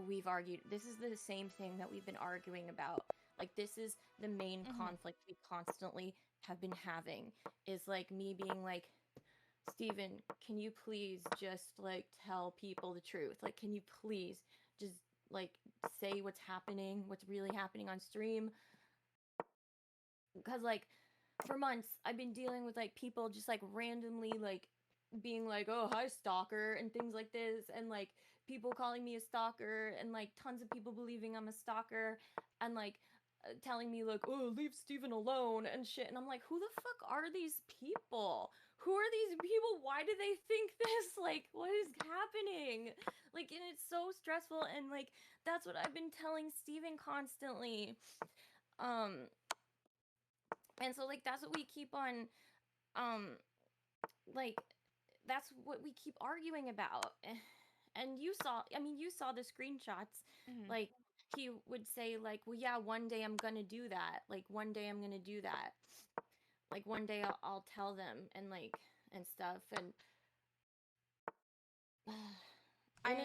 we've argued. This is the same thing that we've been arguing about. Like, this is the main conflict we constantly have been having, is like me being like, Steven, can you please just like tell people the truth? Like, can you please just like say what's happening, what's really happening on stream? Because like for months I've been dealing with like people just like randomly like being like, oh, hi, stalker, and things like this, and like people calling me a stalker, and like tons of people believing I'm a stalker, and like telling me like, oh, leave Steven alone and shit. And I'm like, who the fuck are these people? Who are these people? Why do they think this? Like, what is happening? Like, and it's so stressful, and like that's what I've been telling Steven constantly. And so like that's what we keep on like that's what we keep arguing about. And you saw the screenshots. Like he would say like, well, yeah, one day I'm gonna do that, like one day I'm gonna do that, like one day I'll tell them, and like and stuff. And an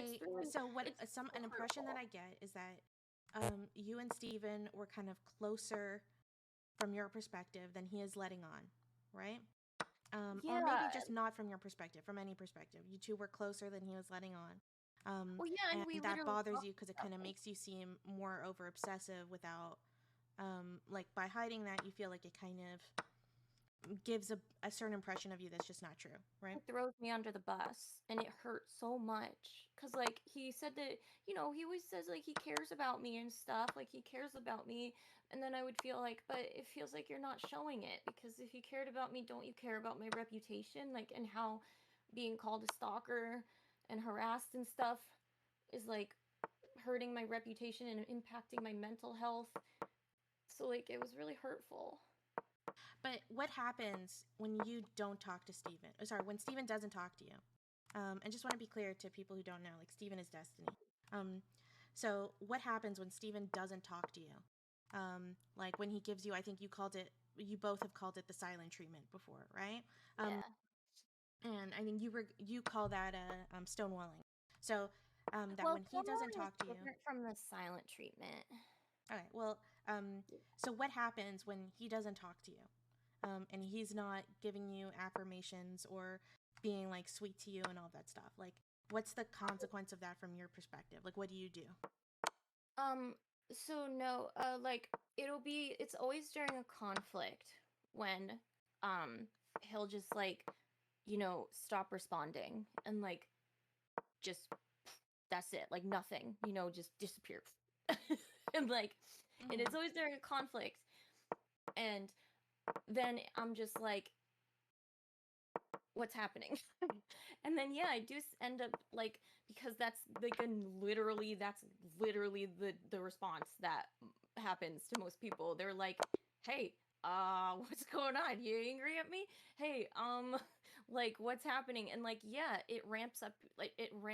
impression that I get is that you and Steven were kind of closer from your perspective than he is letting on, right? Or maybe just not from your perspective, from any perspective. You two were closer than he was letting on. Well, yeah, and we that literally bothers you because it kind of makes you seem more over obsessive without, like, by hiding that, you feel like it kind of gives a certain impression of you that's just not true, right? It throws me under the bus, and it hurts so much because like he said that, he always says like he cares about me and stuff, like he cares about me. And then I would feel like, but it feels like you're not showing it, because if you cared about me, don't you care about my reputation, like, and how being called a stalker and harassed and stuff is like hurting my reputation and impacting my mental health. So like it was really hurtful. But what happens when you don't talk to Steven? Oh, sorry, when Steven doesn't talk to you? And just want to be clear to people who don't know, like, Steven is Destiny. So what happens when Steven doesn't talk to you? Like when he gives you, I think you both have called it the silent treatment before, right? Yeah. And I mean, you call that stonewalling. So that Well, when he doesn't talk to you, different from the silent treatment. okay. Well, so what happens when he doesn't talk to you, and he's not giving you affirmations or being like sweet to you and all that stuff? Like, what's the consequence of that from your perspective? Like, what do you do? So no, like it's always during a conflict when he'll just like, stop responding, and like just that's it, like nothing, just disappear. And like and it's always during a conflict, and then I'm just like, what's happening? And then yeah, I do end up like, because that's like that's literally the response that happens to most people. They're like, hey, what's going on? You angry at me? Hey, like what's happening? And like, yeah, it ramps up, like it ramps